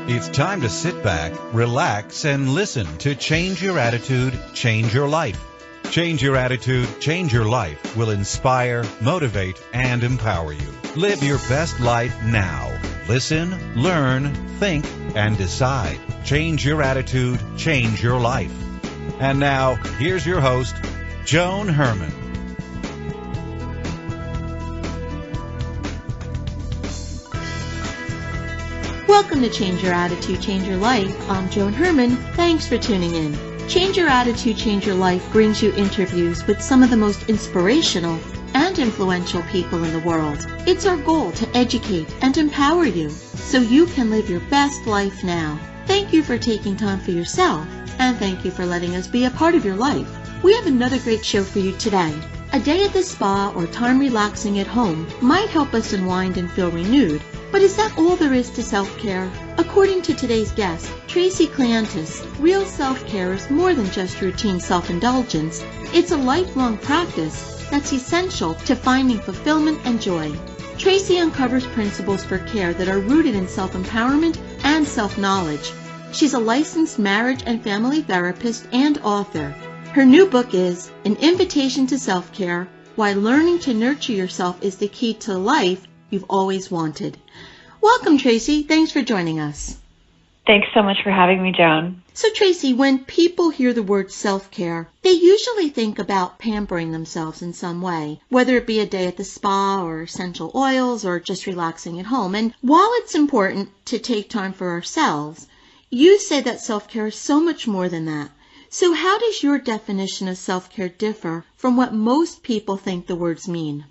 It's time to sit back, relax, and listen to Change Your Attitude, Change Your Life. Change Your Attitude, Change Your Life will inspire, motivate, and empower you. Live your best life now. Listen, learn, think, and decide. Change your attitude, change your life. And now, here's your host, Joan Herman. Welcome to Change Your Attitude, Change Your Life. I'm Joan Herman. Thanks for tuning in. Change Your Attitude, Change Your Life brings you interviews with some of the most inspirational and influential people in the world. It's our goal to educate and empower you so you can live your best life now. Thank you for taking time for yourself, and thank you for letting us be a part of your life. We have another great show for you today. A day at the spa or time relaxing at home might help us unwind and feel renewed. But is that all there is to self-care? According to today's guest, Tracey Cleantis, real self-care is more than just routine self-indulgence. It's a lifelong practice that's essential to finding fulfillment and joy. Tracey uncovers principles for care that are rooted in self-empowerment and self-knowledge. She's a licensed marriage and family therapist and author. Her new book is An Invitation to Self-Care, Why Learning to Nurture Yourself is the Key to Life You've Always Wanted. Welcome, Tracey. Thanks for joining us. Thanks so much for having me, Joan. So, Tracey, when people hear the word self-care, they usually think about pampering themselves in some way, whether it be a day at the spa or essential oils or just relaxing at home. And while it's important to take time for ourselves, you say that self-care is so much more than that. So how does your definition of self-care differ from what most people think the words mean?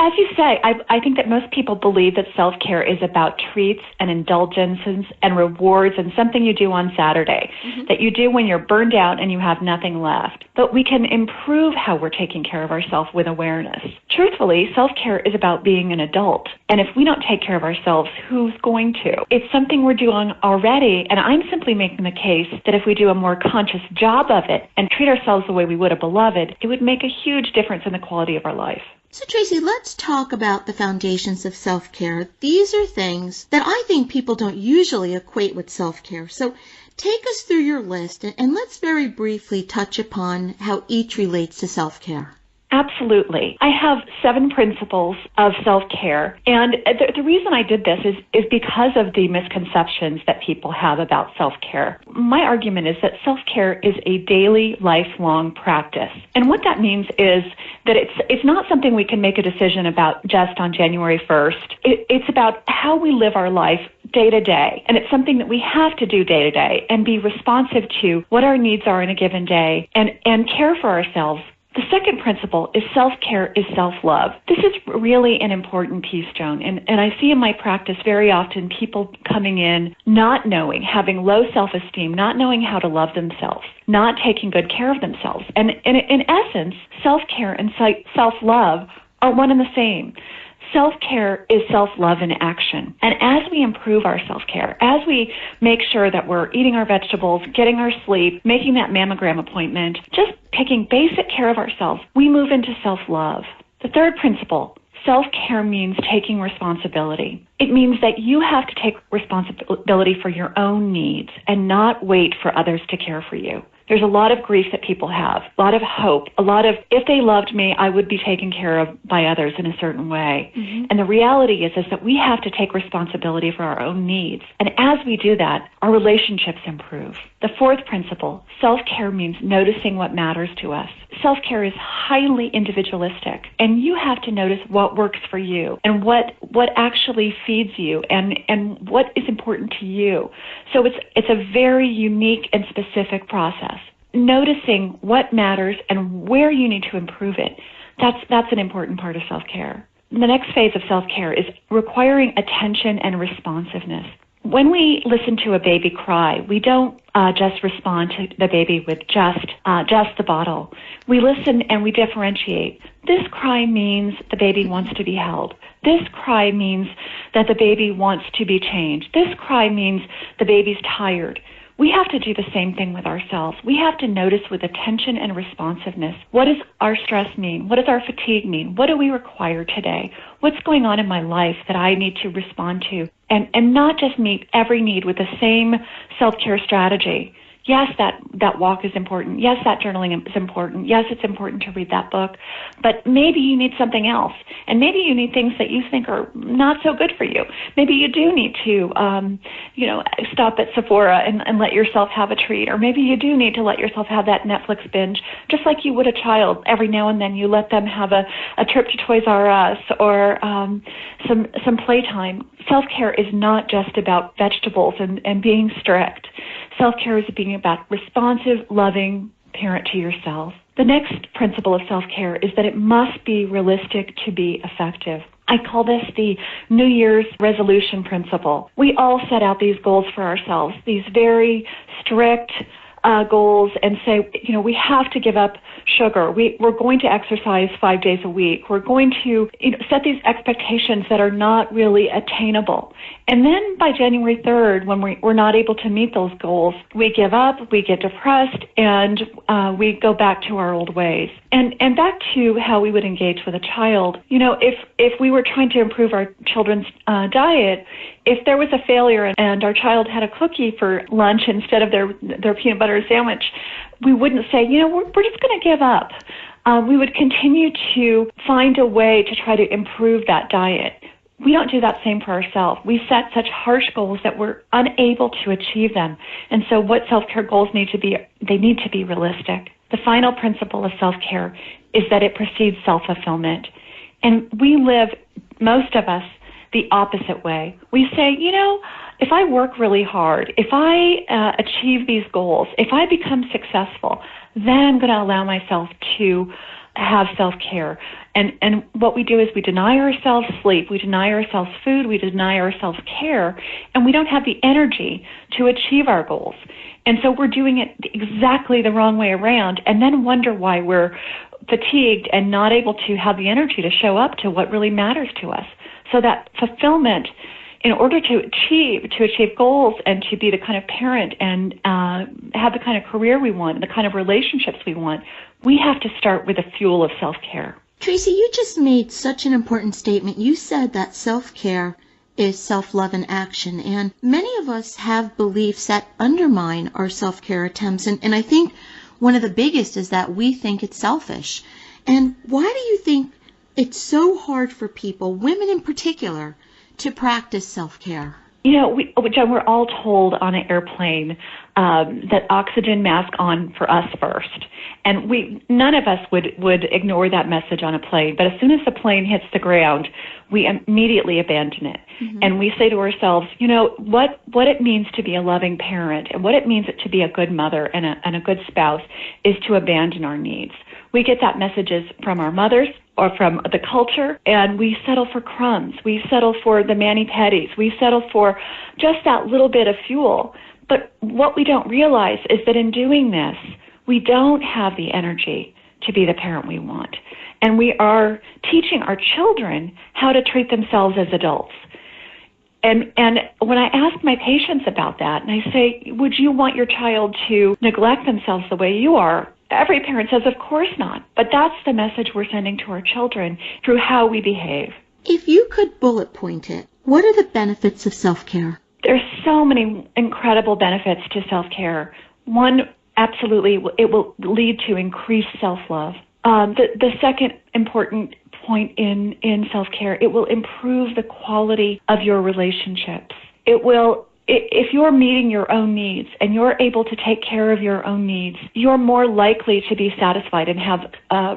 As you say, I think that most people believe that self-care is about treats and indulgences and rewards and something you do on Saturday, that you do when you're burned out and you have nothing left. But we can improve how we're taking care of ourselves with awareness. Truthfully, self-care is about being an adult. And if we don't take care of ourselves, who's going to? It's something we're doing already, and I'm simply making the case that if we do a more conscious job of it and treat ourselves the way we would a beloved, it would make a huge difference in the quality of our life. So, Tracey, let's talk about the foundations of self-care. These are things that I think people don't usually equate with self-care. So take us through your list and let's very briefly touch upon how each relates to self-care. Absolutely. I have 7 principles of self-care, and the reason I did this is because of the misconceptions that people have about self-care. My argument is that self-care is a daily, lifelong practice, and what that means is that it's not something we can make a decision about just on January 1st. It's about how we live our life day to day, and it's something that we have to do day to day and be responsive to what our needs are in a given day and care for ourselves. The second principle is self-care is self-love. This is really an important piece, Joan, and I see in my practice very often people coming in not knowing, having low self-esteem, not knowing how to love themselves, not taking good care of themselves. And in essence, self-care and self-love are one and the same. Self-care is self-love in action. And as we improve our self-care, as we make sure that we're eating our vegetables, getting our sleep, making that mammogram appointment, just taking basic care of ourselves, we move into self-love. The third principle, self-care means taking responsibility. It means that you have to take responsibility for your own needs and not wait for others to care for you. There's a lot of grief that people have, a lot of hope, a lot of, if they loved me, I would be taken care of by others in a certain way. And the reality is that we have to take responsibility for our own needs. And as we do that, our relationships improve. The fourth principle, self-care means noticing what matters to us. Self-care is highly individualistic, and you have to notice what works for you and what actually feeds you and what is important to you. So it's a very unique and specific process. Noticing what matters and where you need to improve it, that's an important part of self-care. The next phase of self-care is requiring attention and responsiveness. When we listen to a baby cry, we don't just respond to the baby with just the bottle. We listen and we differentiate. This cry means the baby wants to be held. This cry means that the baby wants to be changed. This cry means the baby's tired. We have to do the same thing with ourselves. We have to notice with attention and responsiveness, what does our stress mean? What does our fatigue mean? What do we require today? What's going on in my life that I need to respond to? and not just meet every need with the same self-care strategy. Yes, that walk is important. Yes, that journaling is important. Yes, it's important to read that book. But maybe you need something else. And maybe you need things that you think are not so good for you. Maybe you do need to, stop at Sephora and let yourself have a treat. Or maybe you do need to let yourself have that Netflix binge, just like you would a child. Every now and then you let them have a trip to Toys R Us or some playtime. Self-care is not just about vegetables and being strict. Self-care is being about responsive, loving parent to yourself. The next principle of self-care is that it must be realistic to be effective. I call this the New Year's resolution principle. We all set out these goals for ourselves, these very strict goals, and say, we have to give up sugar. We're going to exercise 5 days a week. We're going to set these expectations that are not really attainable. And then by January 3rd, when we're not able to meet those goals, we give up, we get depressed, and we go back to our old ways. And back to how we would engage with a child. If we were trying to improve our children's diet, if there was a failure and our child had a cookie for lunch instead of their peanut butter sandwich, we wouldn't say, we're just going to give up. We would continue to find a way to try to improve that diet. We don't do that same for ourselves. We set such harsh goals that we're unable to achieve them. And so what self-care goals need to be, they need to be realistic. The final principle of self-care is that it precedes self-fulfillment. And we live, most of us, the opposite way. We say, if I work really hard, if I achieve these goals, if I become successful, then I'm going to allow myself to have self-care. And what we do is we deny ourselves sleep, we deny ourselves food, we deny ourselves care, and we don't have the energy to achieve our goals. And so we're doing it exactly the wrong way around, and then wonder why we're fatigued and not able to have the energy to show up to what really matters to us. So that fulfillment, in order to achieve goals and to be the kind of parent and have the kind of career we want, and the kind of relationships we want, we have to start with the fuel of self-care. Tracey, you just made such an important statement. You said that self-care is self-love in action, and many of us have beliefs that undermine our self-care attempts, and I think one of the biggest is that we think it's selfish. And why do you think it's so hard for people, women in particular, to practice self-care? John, we're all told on an airplane that oxygen mask on for us first. And none of us would ignore that message on a plane. But as soon as the plane hits the ground, we immediately abandon it. Mm-hmm. And we say to ourselves, what it means to be a loving parent and what it means to be a good mother and a good spouse is to abandon our needs. We get that messages from our mothers or from the culture, and we settle for crumbs. We settle for the mani-pedis. We settle for just that little bit of fuel. But what we don't realize is that in doing this, we don't have the energy to be the parent we want. And we are teaching our children how to treat themselves as adults. And when I ask my patients about that, and I say, would you want your child to neglect themselves the way you are? Every parent says, of course not. But that's the message we're sending to our children through how we behave. If you could bullet point it, what are the benefits of self-care? There's so many incredible benefits to self-care. One, absolutely, it will lead to increased self-love. The second important point in self-care, it will improve the quality of your relationships. It will. If you're meeting your own needs and you're able to take care of your own needs, you're more likely to be satisfied and have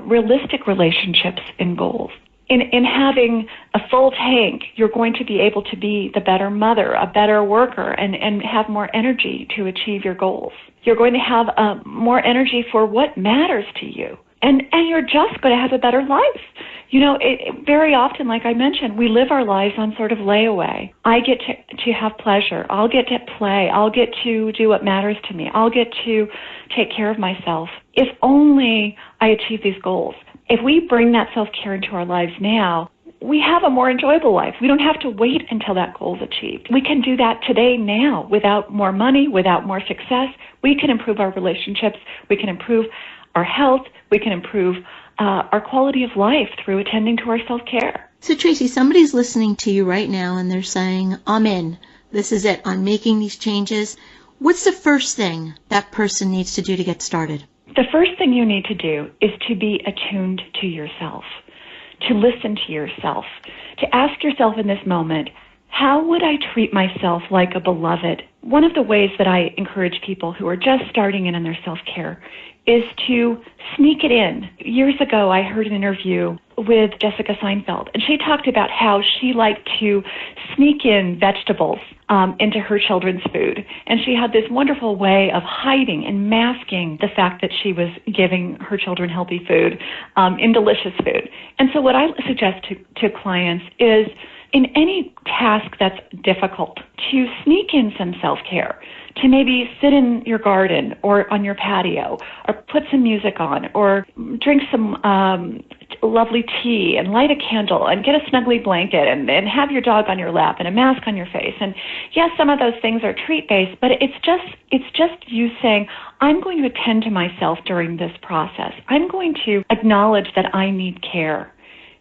realistic relationships and goals. In having a full tank, you're going to be able to be the better mother, a better worker, and have more energy to achieve your goals. You're going to have more energy for what matters to you. And you're just going to have a better life. Very often, like I mentioned, we live our lives on sort of layaway. I get to have pleasure. I'll get to play. I'll get to do what matters to me. I'll get to take care of myself. If only I achieve these goals. If we bring that self-care into our lives now, we have a more enjoyable life. We don't have to wait until that goal is achieved. We can do that today, now, without more money, without more success. We can improve our relationships. We can improve our health. We can improve our quality of life through attending to our self-care. So Tracey, somebody's listening to you right now and they're saying, I'm in. This is it. I'm making these changes. What's the first thing that person needs to do to get started? The first thing you need to do is to be attuned to yourself, to listen to yourself, to ask yourself in this moment, how would I treat myself like a beloved? One of the ways that I encourage people who are just starting in on their self-care is to sneak it in. Years ago, I heard an interview with Jessica Seinfeld, and she talked about how she liked to sneak in vegetables into her children's food. And she had this wonderful way of hiding and masking the fact that she was giving her children healthy food in delicious food. And so what I suggest to clients is, in any task that's difficult, to sneak in some self-care, to maybe sit in your garden or on your patio, or put some music on, or drink some lovely tea and light a candle and get a snuggly blanket and have your dog on your lap and a mask on your face. And yes, some of those things are treat-based, but it's just you saying, I'm going to attend to myself during this process. I'm going to acknowledge that I need care.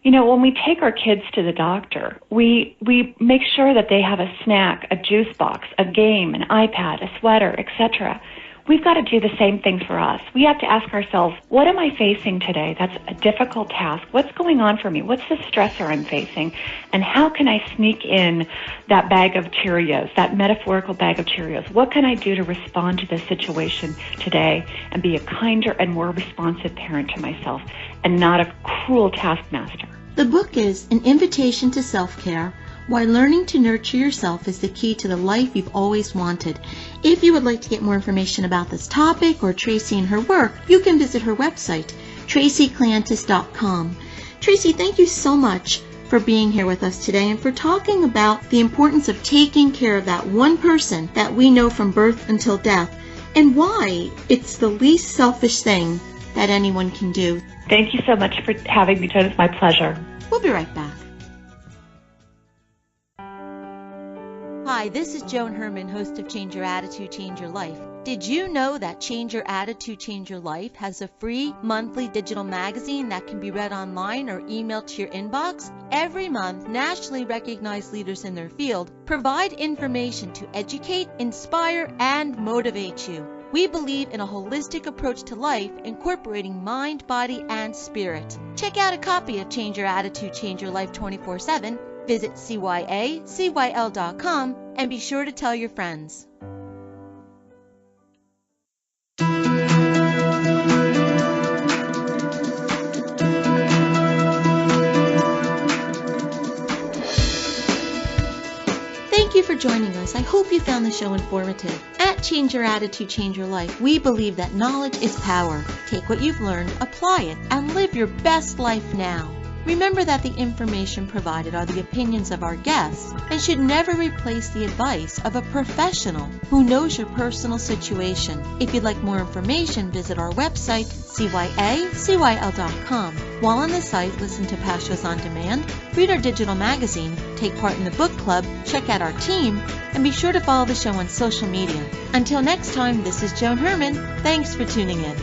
You know, when we take our kids to the doctor, we make sure that they have a snack, a juice box, a game, an iPad, a sweater, etc. We've got to do the same thing for us. We have to ask ourselves, what am I facing today? That's a difficult task. What's going on for me? What's the stressor I'm facing? And how can I sneak in that bag of Cheerios, that metaphorical bag of Cheerios? What can I do to respond to this situation today and be a kinder and more responsive parent to myself and not a cruel taskmaster? The book is An Invitation to Self-Care, Why Learning to Nurture Yourself is the Key to the Life You've Always Wanted. If you would like to get more information about this topic or Tracey and her work, you can visit her website, traceycleantis.com. Tracey, thank you so much for being here with us today and for talking about the importance of taking care of that one person that we know from birth until death and why it's the least selfish thing that anyone can do. Thank you so much for having me, Joan. It's my pleasure. We'll be right back. Hi, this is Joan Herman, host of Change Your Attitude, Change Your Life. Did you know that Change Your Attitude, Change Your Life has a free monthly digital magazine that can be read online or emailed to your inbox? Every month, nationally recognized leaders in their field provide information to educate, inspire, and motivate you. We believe in a holistic approach to life, incorporating mind, body, and spirit. Check out a copy of Change Your Attitude, Change Your Life 24/7. Visit cyacyl.com and be sure to tell your friends. Thank you for joining us. I hope you found the show informative. At Change Your Attitude, Change Your Life, we believe that knowledge is power. Take what you've learned, apply it, and live your best life now. Remember that the information provided are the opinions of our guests and should never replace the advice of a professional who knows your personal situation. If you'd like more information, visit our website, cyacyl.com. While on the site, listen to past shows on demand, read our digital magazine, take part in the book club, check out our team, and be sure to follow the show on social media. Until next time, this is Joan Herman. Thanks for tuning in.